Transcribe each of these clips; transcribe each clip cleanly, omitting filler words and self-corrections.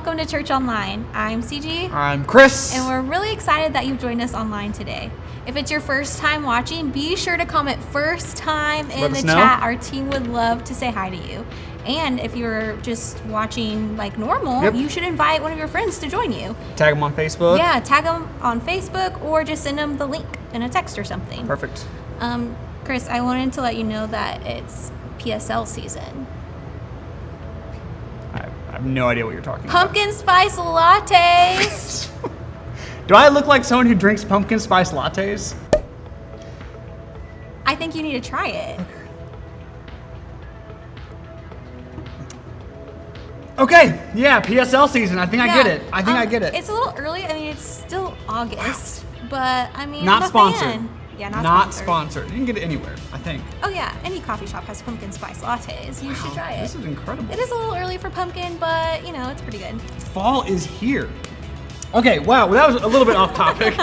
welcome to Church Online. I'm CG. I'm Chris. And we're really excited that you've joined us online today. If it's your first time watching, be sure to comment first time in the chat. Our team would love to say hi to you. And if you're just watching like normal, you should invite one of your friends to join you. Tag them on Facebook. Yeah, tag them on Facebook or just send them the link in a text or something. Perfect. Chris, I wanted to let you know that it's PSL season. I have no idea what you're talking Pumpkin spice lattes. Do I look like someone who drinks pumpkin spice lattes? I think you need to try it. Okay, yeah, PSL season. I think I get it. I get it. It's a little early. I mean, it's still August, but I mean, not I'm a sponsored. fan. Yeah, not sponsored. You can get it anywhere, I think. Oh yeah, any coffee shop has pumpkin spice lattes. You should try it. This is incredible. It is a little early for pumpkin, but you know, it's pretty good. Fall is here. Okay, wow, well, that was a little bit off topic.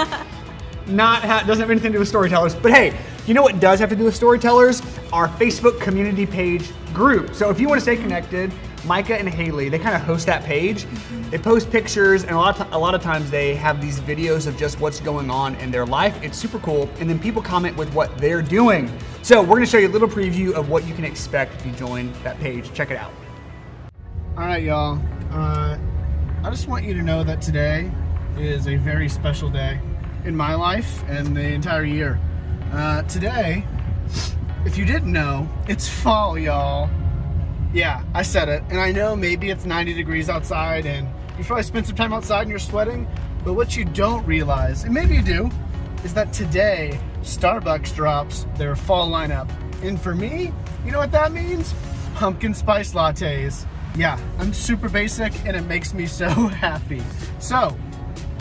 Doesn't have anything to do with storytellers, but hey, you know what does have to do with storytellers? Our Facebook community page group. So if you want to stay connected, Micah and Haley, they kind of host that page. They post pictures, and a lot of times they have these videos of just what's going on in their life. It's super cool, and then people comment with what they're doing. So we're gonna show you a little preview of what you can expect if you join that page. Check it out. All right, y'all. I just want you to know that today is a very special day in my life and the entire year. Today, if you didn't know, it's fall, y'all. Yeah, I said it. And I know maybe it's 90 degrees outside and you probably spent some time outside and you're sweating, but what you don't realize, and maybe you do, is that today Starbucks drops their fall lineup. And for me, you know what that means? Pumpkin spice lattes. Yeah, I'm super basic and it makes me so happy. So,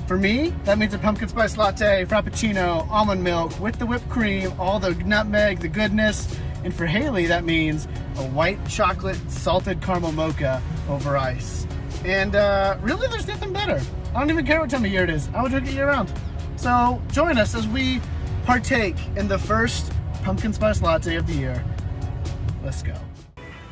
for me, that means a pumpkin spice latte, frappuccino, almond milk with the whipped cream, all the nutmeg, the goodness. And for Haley, that means a white chocolate salted caramel mocha over ice. And really, there's nothing better. I don't even care what time of year it is. I would drink it year round. So join us as we partake in the first pumpkin spice latte of the year. Let's go.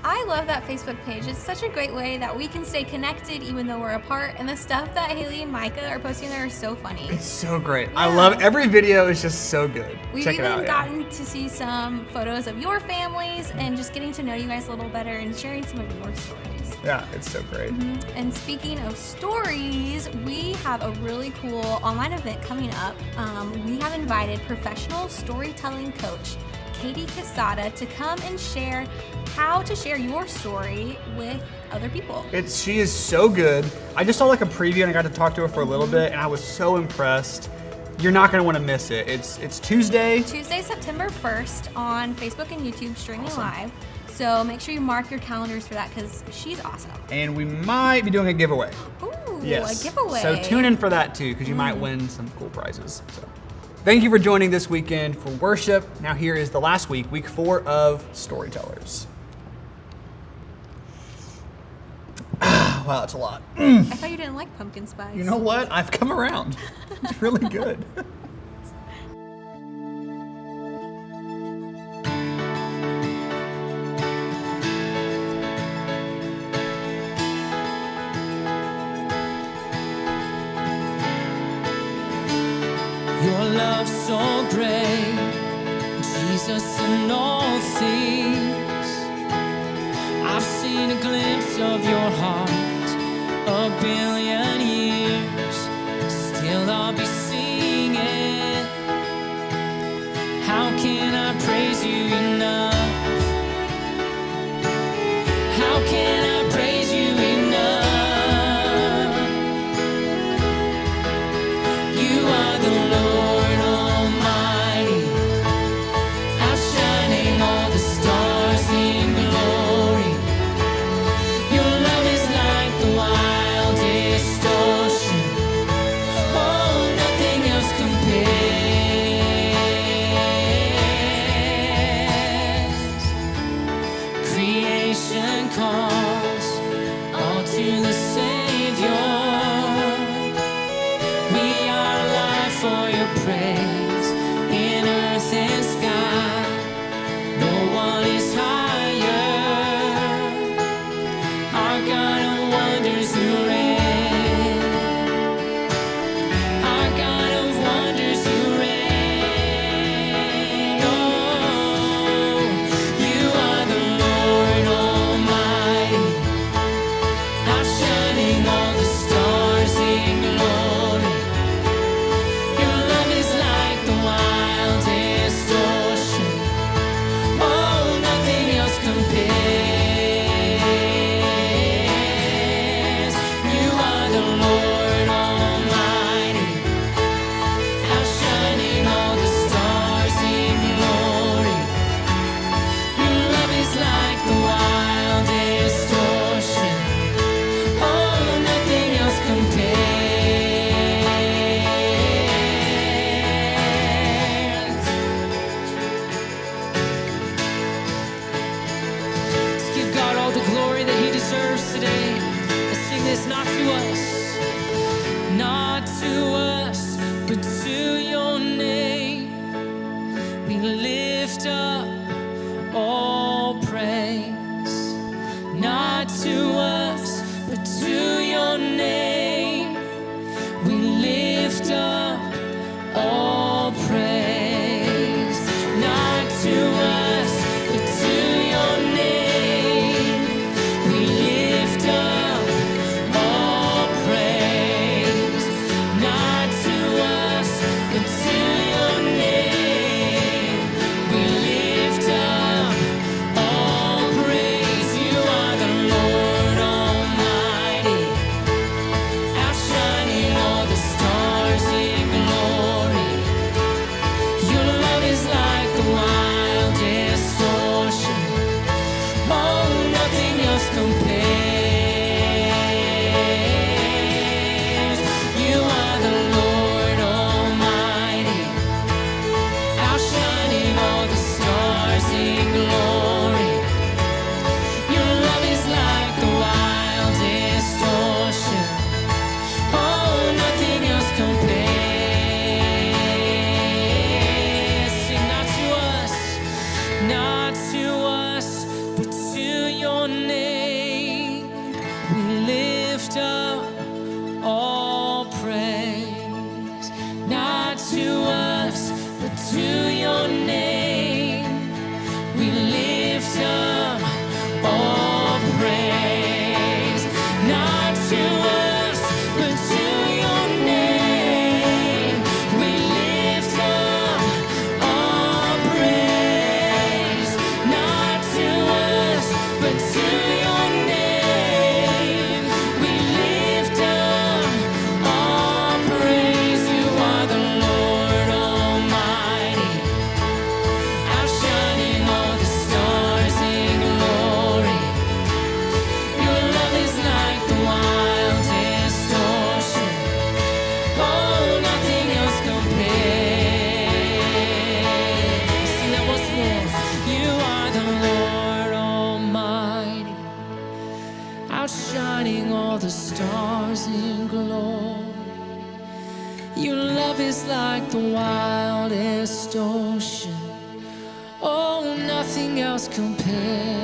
I love that Facebook page. It's such a great way that we can stay connected even though we're apart. And the stuff that Haley and Micah are posting there is so funny. It's so great. Yeah. I love every video. Is just so good. We've even gotten to see some photos of your families and just getting to know you guys a little better and sharing some of your stories. Yeah, it's so great. And speaking of stories, we have a really cool online event coming up. We have invited professional storytelling coach Katie Casada to come and share how to share your story with other people. She is so good. I just saw like a preview and I got to talk to her for a little bit and I was so impressed. You're not going to want to miss it. It's Tuesday, September 1st on Facebook and YouTube streaming live. So make sure you mark your calendars for that because she's awesome. And we might be doing a giveaway. Ooh, yes. A giveaway. So tune in for that too because you might win some cool prizes. So. Thank you for joining this weekend for worship. Now here is the last week, week 4 of Storytellers. Wow, that's a lot. I thought you didn't like pumpkin spice. You know what? I've come around. It's really good. Your love so great, Jesus, in all things. I've seen a glimpse of your heart, a billion years. Still I'll be singing. How can I praise you enough? How can I praise you enough? You are the Lord Almighty, outshining all the stars in glory. Your love is like the wildest ocean. Oh, nothing else compares. Creation calls all to the Savior. We are alive for your praise in earth and sky. No one is higher. Our God of wonders will reign. not to us, but to your name. We lift up all praise, not to us, but to your name. We lift up all praise, not to us, but to your name. We lift up all praise, not to us, but to your name. We lift up all praise. You are the Lord Almighty, outshining all the stars in glory. Your love is like the wildest ocean. Oh, nothing else compares. You are the Lord Almighty, outshining all the stars in glory. Your love is like the wildest ocean. Oh, nothing else compares. Sing, not to us, but to your name. We lift up all praise, not to us, but to your name. We lift up all praise, not to us, but to your name. We lift up all praise, not to us, but to your name. We lift up all praise. You are the Lord Almighty, outshining all the stars in glory. Your love is like the wildest ocean. Oh, nothing else compares. Sing that once more. You are the Lord Almighty, outshining all the stars in glory. Your love is like the wildest ocean. Oh, nothing else compares.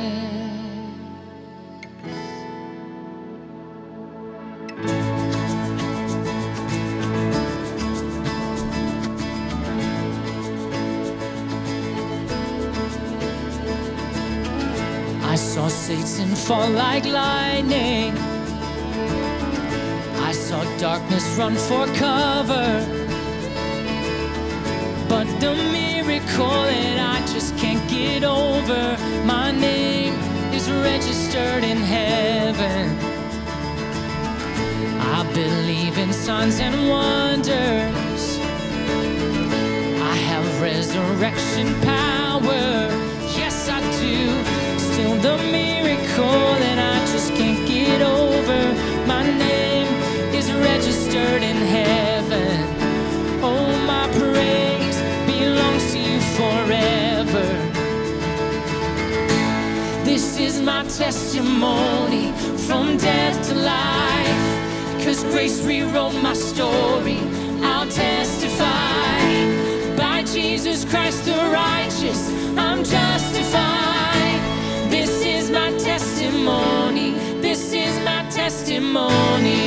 I saw Satan fall like lightning. I saw darkness run for cover. But the miracle that I just can't get over, my name is registered in heaven. I believe in signs and wonders. I have resurrection power. Yes, I do. Still the miracle that I just can't get over, my name is registered in heaven. Oh, my praise belongs to you forever. This is my testimony from death to life. 'Cause grace rewrote my story. I'll testify. By Jesus Christ the righteous, I'm justified. This is my testimony. This is my testimony.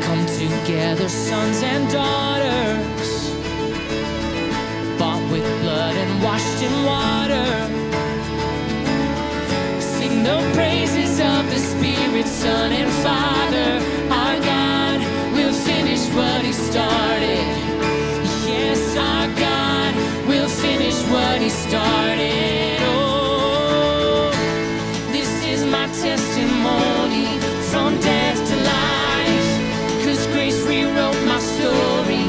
Come together, sons and daughters, bought with blood and washed in water. Sing the praises of the Spirit, Son, and Father. Our God will finish what He started. Yes, our God will finish what He started. Oh, this is my testimony from death to life. 'Cause grace rewrote my story.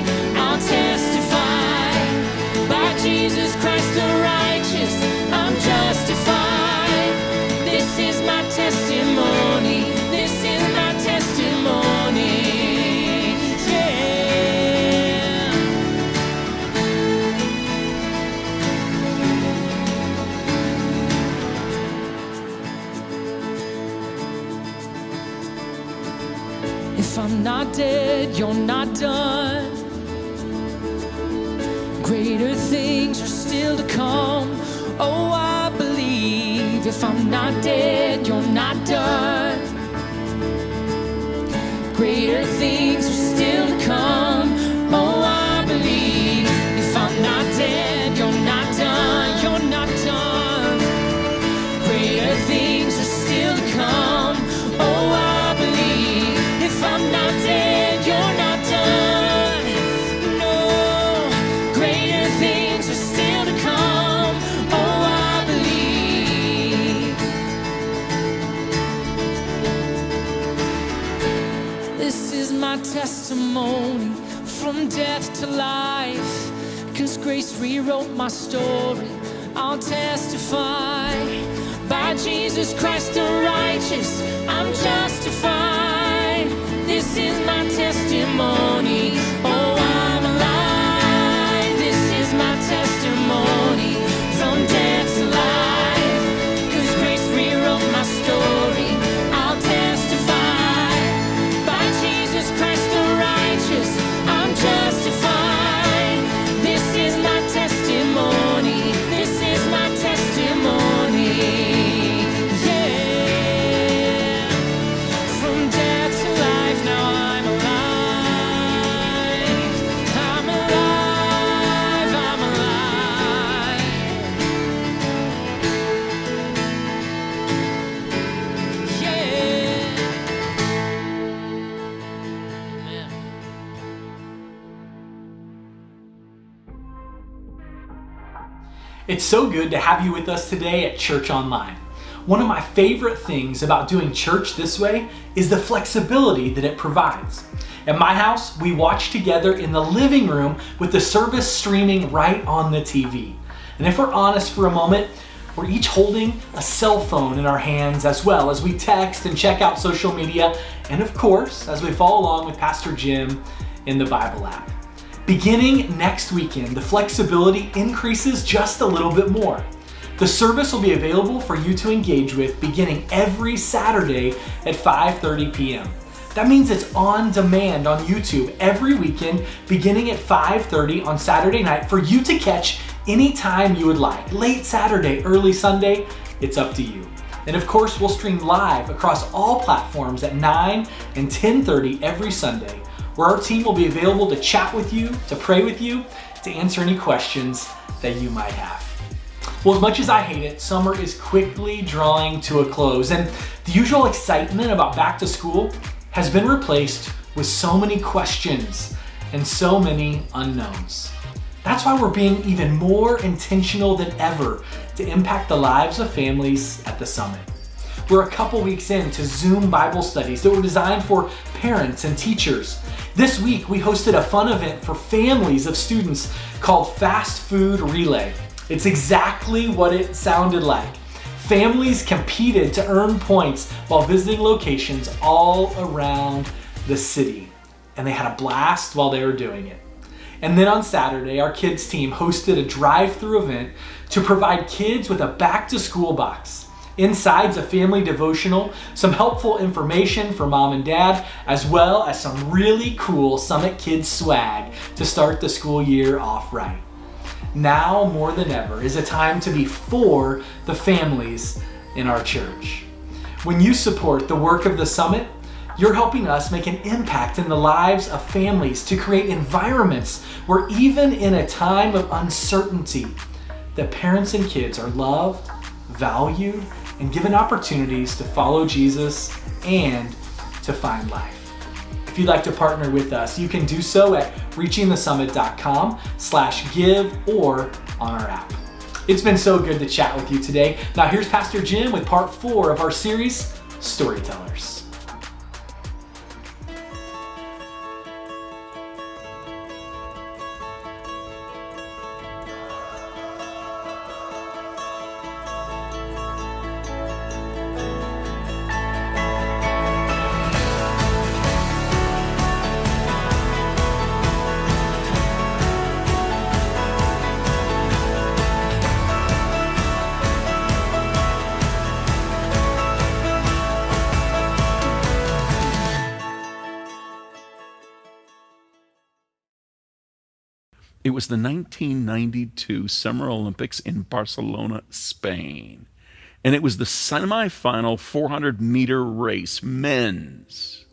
I'm not dead, you're not done. Greater things are still to come. Oh, I believe if I'm not dead, you're not done. Greater things are still to come. Oh, I believe if I'm not dead, you're not done. You're not done. Greater things are still to come. Oh, I believe if I'm not dead, you're not done. No, greater things are still to come. Oh, I believe. This is my testimony from death to life. 'Cause grace rewrote my story. I'll testify. By Jesus Christ the righteous, I'm justified. This is my testimony. Oh, I'm alive. This is my testimony from death to life. 'Cause grace rewrote my story. I'll testify. By Jesus Christ the righteous, I'm justified. This is my testimony. This is my testimony. Yeah. From death to life, now I'm alive. I'm alive. I'm alive. Yeah. Amen. It's so good to have you with us today at Church Online. One of my favorite things about doing church this way is the flexibility that it provides. At my house, we watch together in the living room with the service streaming right on the TV. And if we're honest for a moment, we're each holding a cell phone in our hands as well as we text and check out social media, and of course, as we follow along with Pastor Jim in the Bible app. Beginning next weekend, the flexibility increases just a little bit more. The service will be available for you to engage with beginning every Saturday at 5:30 p.m. That means it's on demand on YouTube every weekend beginning at 5:30 on Saturday night for you to catch anytime you would like. Late Saturday, early Sunday, it's up to you. And of course, we'll stream live across all platforms at 9 and 10:30 every Sunday, where our team will be available to chat with you, to pray with you, to answer any questions that you might have. Well, as much as I hate it, summer is quickly drawing to a close, and the usual excitement about back to school has been replaced with so many questions and so many unknowns. That's why we're being even more intentional than ever to impact the lives of families at the Summit. We're a couple weeks into Zoom Bible studies that were designed for parents and teachers. This week, we hosted a fun event for families of students called Fast Food Relay. It's exactly what it sounded like. Families competed to earn points while visiting locations all around the city. And they had a blast while they were doing it. And then on Saturday, our kids team hosted a drive-through event to provide kids with a back-to-school box. Inside's a family devotional, some helpful information for mom and dad, as well as some really cool Summit Kids swag to start the school year off right. Now more than ever is a time to be for the families in our church. When you support the work of the Summit, you're helping us make an impact in the lives of families to create environments where even in a time of uncertainty, that parents and kids are loved, valued, and given opportunities to follow Jesus and to find life. If you'd like to partner with us, you can do so at reachingthesummit.com/give or on our app. It's been so good to chat with you today. Now here's Pastor Jim with part 4 of our series, Storytellers. It was the 1992 Summer Olympics in Barcelona, Spain. And it was the semifinal 400-meter race, men's.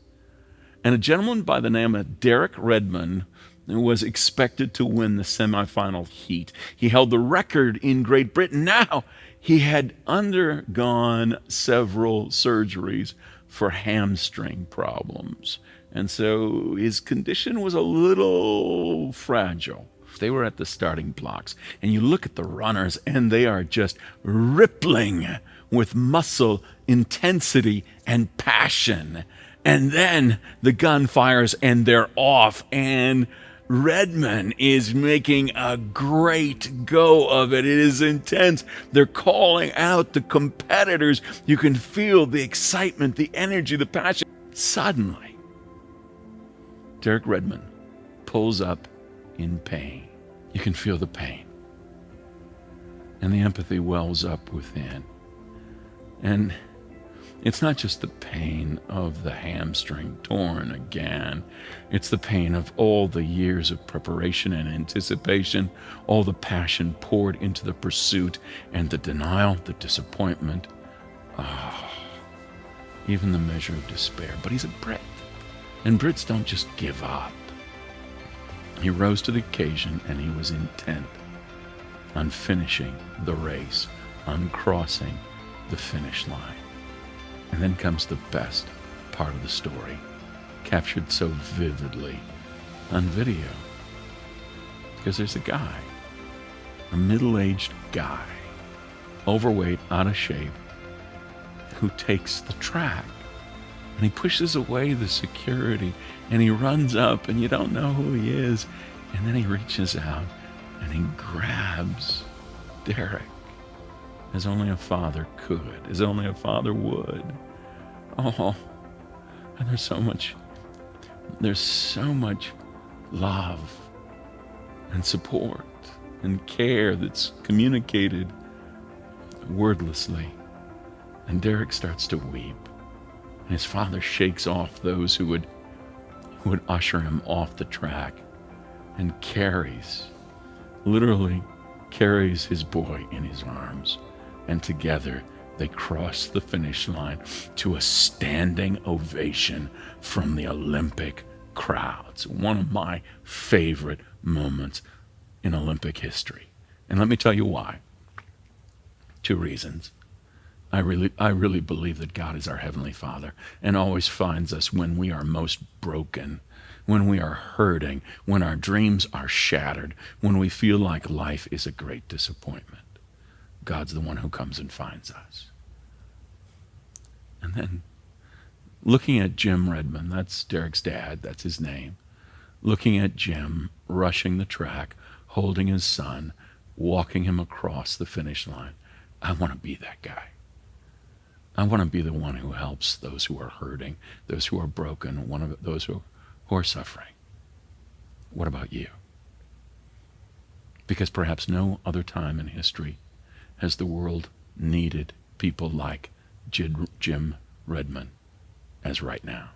And a gentleman by the name of Derek Redmond was expected to win the semifinal heat. He held the record in Great Britain. Now, he had undergone several surgeries for hamstring problems. And so his condition was a little fragile. They were at the starting blocks, and you look at the runners, and they are just rippling with muscle intensity and passion. And then the gun fires, and they're off, and Redmond is making a great go of it. It is intense. They're calling out the competitors. You can feel the excitement, the energy, the passion. Suddenly, Derek Redmond pulls up in pain. You can feel the pain. And the empathy wells up within. And it's not just the pain of the hamstring torn again. It's the pain of all the years of preparation and anticipation, all the passion poured into the pursuit, and the denial, the disappointment, even the measure of despair. But he's a Brit, and Brits don't just give up. He rose to the occasion, and he was intent on finishing the race, on crossing the finish line. And then comes the best part of the story, captured so vividly on video. Because there's a guy, a middle-aged guy, overweight, out of shape, who takes the track. And he pushes away the security, and he runs up, and you don't know who he is. And then he reaches out, and he grabs Derek, as only a father could, as only a father would. Oh, and there's so much love and support and care that's communicated wordlessly. And Derek starts to weep. And his father shakes off those who would usher him off the track, and literally carries his boy in his arms. And together they cross the finish line to a standing ovation from the Olympic crowds. One of my favorite moments in Olympic history. And let me tell you why. 2 reasons. I really believe that God is our Heavenly Father and always finds us when we are most broken, when we are hurting, when our dreams are shattered, when we feel like life is a great disappointment. God's the one who comes and finds us. And then looking at Jim Redmond, that's Derek's dad, that's his name, looking at Jim rushing the track, holding his son, walking him across the finish line. I want to be that guy. I want to be the one who helps those who are hurting, those who are broken, those who are suffering. What about you? Because perhaps no other time in history has the world needed people like Jim Redmond as right now.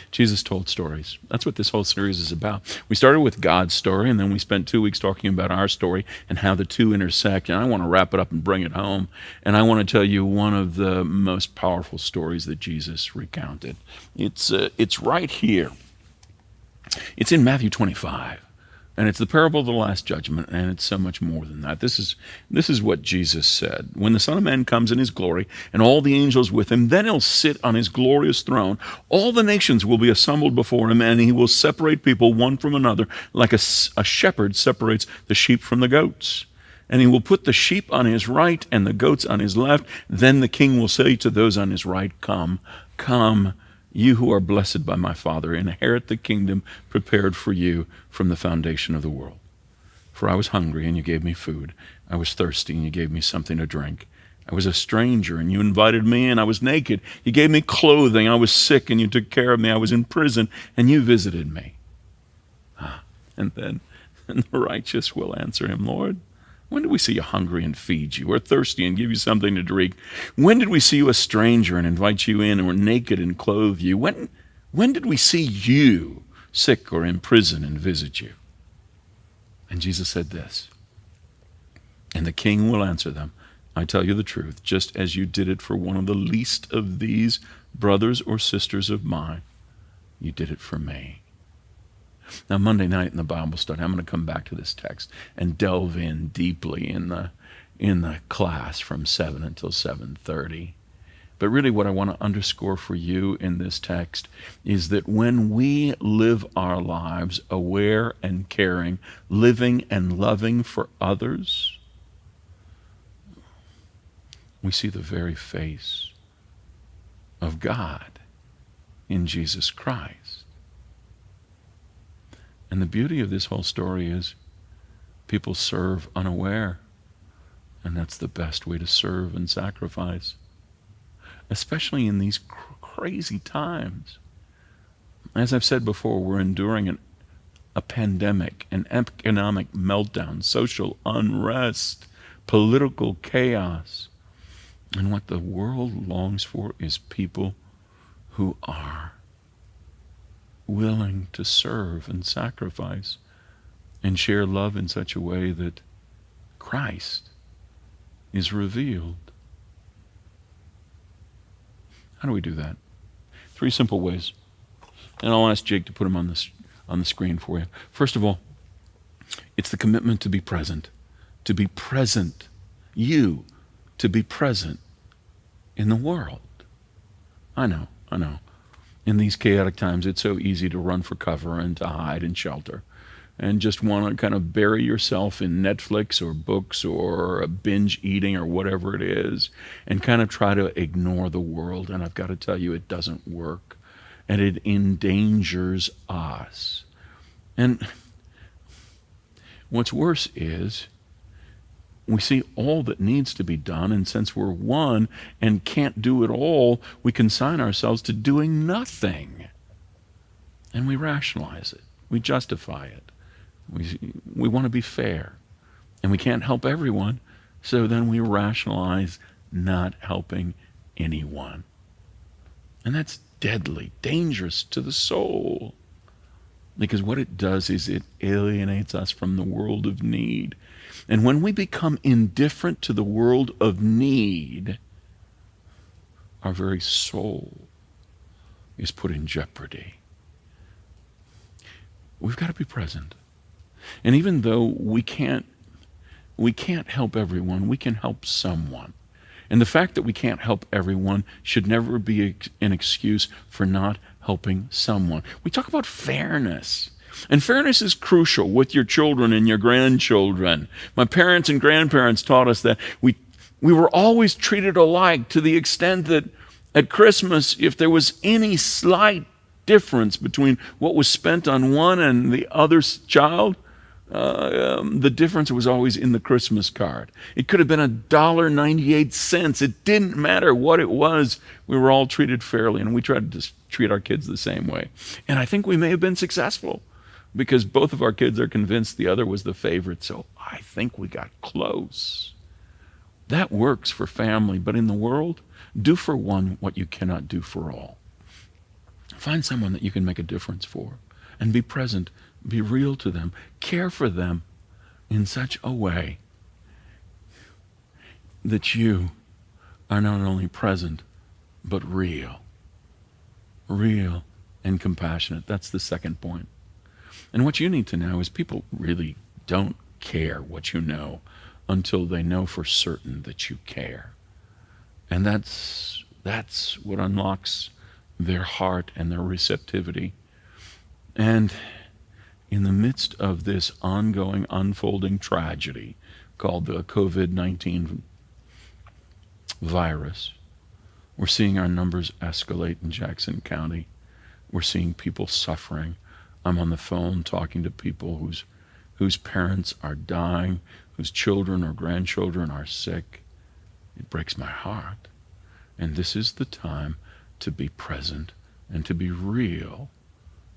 Jesus told stories. That's what this whole series is about. We started with God's story, and then we spent 2 weeks talking about our story and how the two intersect. And I want to wrap it up and bring it home. And I want to tell you one of the most powerful stories that Jesus recounted. It's right here. It's in Matthew 25. And it's the parable of the Last Judgment, and it's so much more than that. This is what Jesus said. When the Son of Man comes in his glory, and all the angels with him, then he'll sit on his glorious throne. All the nations will be assembled before him, and he will separate people one from another, like a shepherd separates the sheep from the goats. And he will put the sheep on his right and the goats on his left. Then the king will say to those on his right, "Come, come, you who are blessed by my Father, inherit the kingdom prepared for you from the foundation of the world. For I was hungry, and you gave me food. I was thirsty, and you gave me something to drink. I was a stranger, and you invited me in. I was naked. You gave me clothing. I was sick, and you took care of me. I was in prison, and you visited me." And then the righteous will answer him, "Lord, when did we see you hungry and feed you, or thirsty and give you something to drink? When did we see you a stranger and invite you in, or naked and clothe you? When did we see you sick or in prison and visit you. And Jesus said this, and the king will answer them, I tell you the truth, just as you did it for one of the least of these brothers or sisters of mine, you did it for me. Now, Monday night in the Bible study, I'm going to come back to this text and delve in deeply in the class from 7 until 7:30. But really what I want to underscore for you in this text is that when we live our lives aware and caring, living and loving for others, we see the very face of God in Jesus Christ. And the beauty of this whole story is people serve unaware, and that's the best way to serve and sacrifice, especially in these crazy times. As I've said before, we're enduring a pandemic, an economic meltdown, social unrest, political chaos. And what the world longs for is people who are willing to serve and sacrifice and share love in such a way that Christ is revealed. How do we do that? 3 simple ways. And I'll ask Jake to put them on the screen for you. First of all, it's the commitment to be present. To be present. You, to be present in the world. I know. In these chaotic times, it's so easy to run for cover and to hide and shelter and just want to kind of bury yourself in Netflix or books or binge eating or whatever it is and kind of try to ignore the world. And I've got to tell you, it doesn't work. And it endangers us. And what's worse is we see all that needs to be done, and since we're one and can't do it all, we consign ourselves to doing nothing. And we rationalize it. We justify it. We want to be fair. And we can't help everyone, so then we rationalize not helping anyone. And that's deadly, dangerous to the soul. Because what it does is it alienates us from the world of need. And when we become indifferent to the world of need, our very soul is put in jeopardy. We've got to be present. And even though we can't help everyone, we can help someone. And the fact that we can't help everyone should never be an excuse for not helping someone. We talk about fairness. And fairness is crucial with your children and your grandchildren. My parents and grandparents taught us that we were always treated alike, to the extent that at Christmas, if there was any slight difference between what was spent on one and the other's child, the difference was always in the Christmas card. It could have been $1.98. It didn't matter what it was. We were all treated fairly, and we tried to treat our kids the same way. And I think we may have been successful, because both of our kids are convinced the other was the favorite, so I think we got close. That works for family, but in the world, do for one what you cannot do for all. Find someone that you can make a difference for, and be present, be real to them, care for them in such a way that you are not only present, but real and compassionate. That's the second point. And what you need to know is people really don't care what you know until they know for certain that you care. And that's what unlocks their heart and their receptivity. And in the midst of this ongoing, unfolding tragedy called the COVID-19 virus, we're seeing our numbers escalate in Jackson County. We're seeing people suffering. I'm on the phone talking to people whose parents are dying, whose children or grandchildren are sick. It breaks my heart. And this is the time to be present and to be real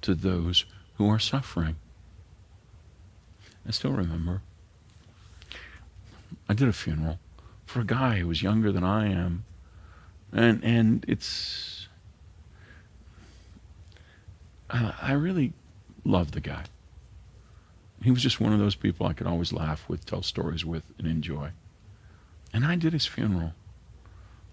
to those who are suffering. I still remember I did a funeral for a guy who was younger than I am. And it's, I really loved the guy. He was just one of those people I could always laugh with, tell stories with, and enjoy. And I did his funeral.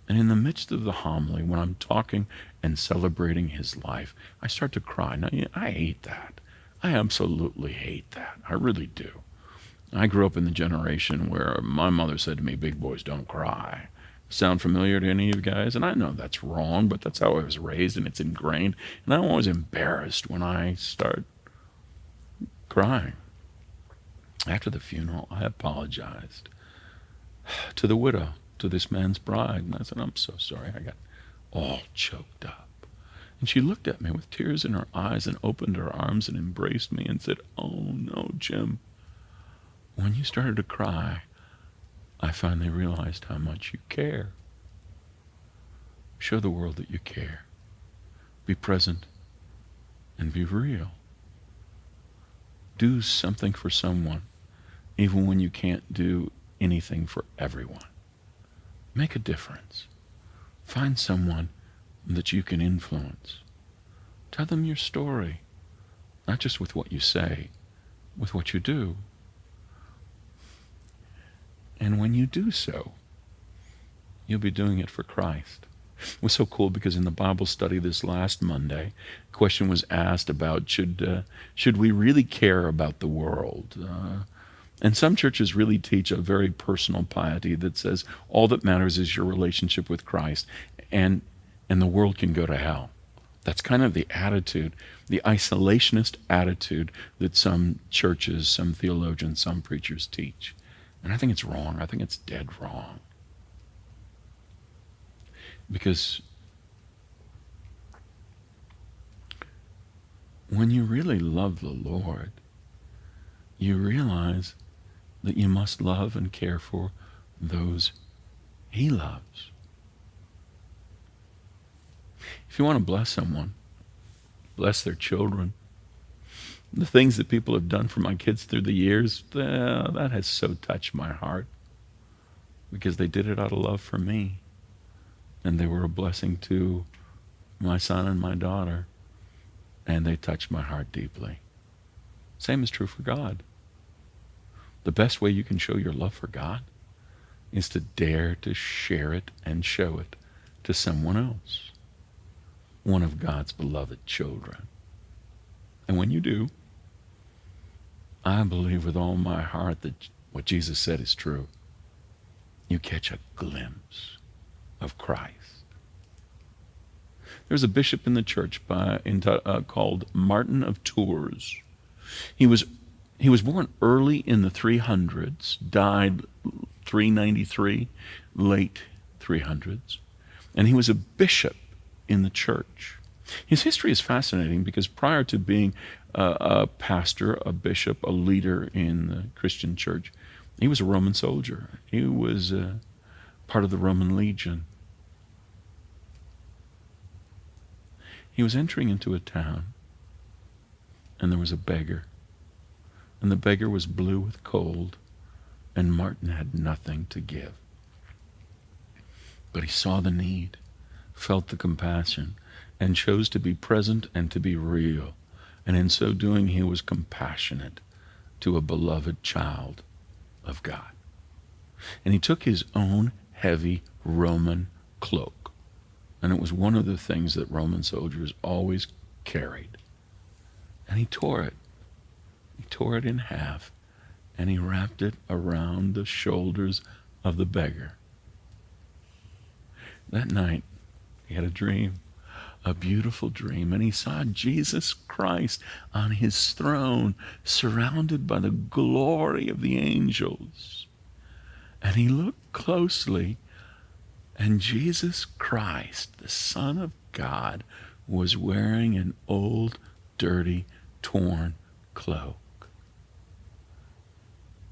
And in the midst of the homily, when I'm talking and celebrating his life, I start to cry. Now, I hate that. I absolutely hate that. I really do. I grew up in the generation where my mother said to me, big boys don't cry. Sound familiar to any of you guys? And I know that's wrong, but that's how I was raised, and it's ingrained. And I'm always embarrassed when I start crying. After the funeral, I apologized to the widow, to this man's bride. And I said, I'm so sorry. I got all choked up. And she looked at me with tears in her eyes and opened her arms and embraced me and said, oh no, Jim. When you started to cry, I finally realized how much you care. Show the world that you care. Be present and be real. Do something for someone, even when you can't do anything for everyone. Make a difference. Find someone that you can influence. Tell them your story, not just with what you say, with what you do. And when you do so, you'll be doing it for Christ. It was so cool because in the Bible study this last Monday, a question was asked about should we really care about the world? And some churches really teach a very personal piety that says all that matters is your relationship with Christ, and the world can go to hell. That's kind of the attitude, the isolationist attitude that some churches, some theologians, some preachers teach. And I think it's wrong. I think it's dead wrong. Because when you really love the Lord, you realize that you must love and care for those He loves. If you want to bless someone, bless their children. The things that people have done for my kids through the years, that has so touched my heart because they did it out of love for me. And they were a blessing to my son and my daughter, and they touched my heart deeply. Same is true for God. The best way you can show your love for God is to dare to share it and show it to someone else, one of God's beloved children. And when you do, I believe with all my heart that what Jesus said is true. You catch a glimpse of Christ. There's a bishop in the church called Martin of Tours. He was born early in the 300s, died 393, late 300s, and he was a bishop in the church. His history is fascinating because prior to being a pastor, a bishop, a leader in the Christian church, he was a Roman soldier. He was part of the Roman legion. He was entering into a town, and there was a beggar. And the beggar was blue with cold, and Martin had nothing to give. But he saw the need, felt the compassion, and chose to be present and to be real. And in so doing, he was compassionate to a beloved child of God. And he took his own heavy Roman cloak. And it was one of the things that Roman soldiers always carried. And he tore it. He tore it in half, and he wrapped it around the shoulders of the beggar. That night, he had a dream, a beautiful dream, and he saw Jesus Christ on his throne, surrounded by the glory of the angels. And he looked closely, and Jesus Christ, the Son of God, was wearing an old, dirty, torn cloak.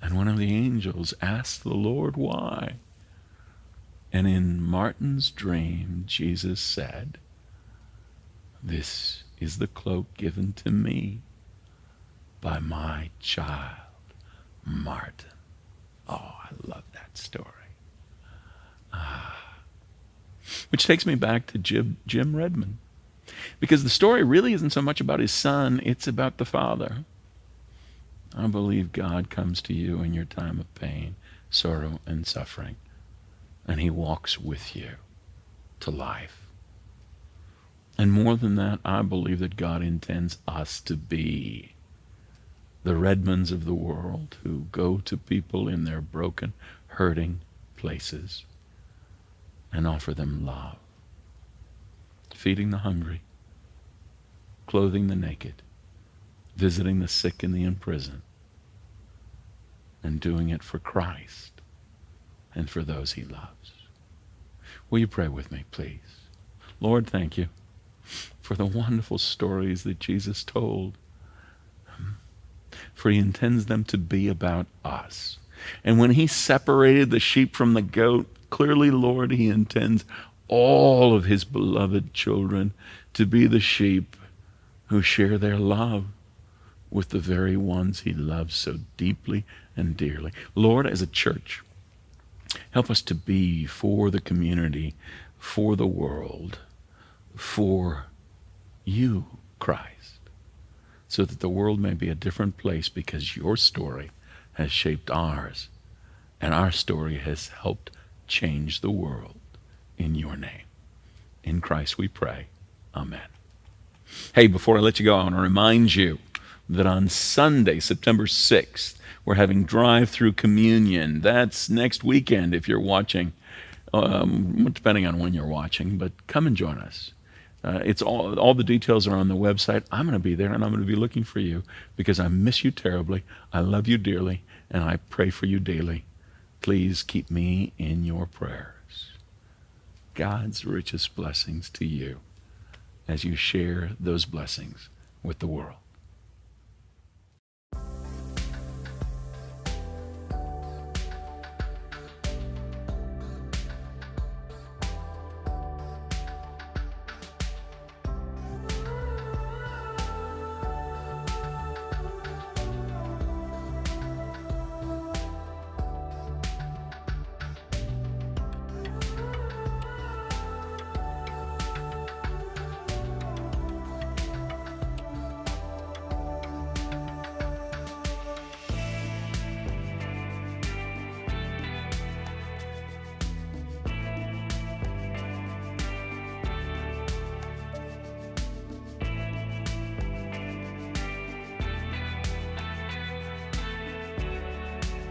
And one of the angels asked the Lord why. And in Martin's dream, Jesus said, "This is the cloak given to me by my child, Martin." Oh, I love that story. Which takes me back to Jim Redmond. Because the story really isn't so much about his son, it's about the Father. I believe God comes to you in your time of pain, sorrow, and suffering, and he walks with you to life. And more than that, I believe that God intends us to be the Redmonds of the world who go to people in their broken, hurting places and offer them love, feeding the hungry, clothing the naked, visiting the sick and the in prison, and doing it for Christ and for those he loves. Will you pray with me, please? Lord, thank you for the wonderful stories that Jesus told, for he intends them to be about us. And when he separated the sheep from the goat, clearly, Lord, he intends all of his beloved children to be the sheep who share their love with the very ones he loves so deeply and dearly. Lord, as a church, help us to be for the community, for the world, for you, Christ, so that the world may be a different place because your story has shaped ours, and our story has helped change the world in your name. In Christ we pray. Amen. Hey, before I let you go, I want to remind you that on Sunday, September 6th, we're having drive-through communion. That's next weekend if you're watching, depending on when you're watching, but come and join us. It's all the details are on the website. I'm going to be there, and I'm going to be looking for you because I miss you terribly. I love you dearly, and I pray for you daily. Please keep me in your prayers. God's richest blessings to you as you share those blessings with the world.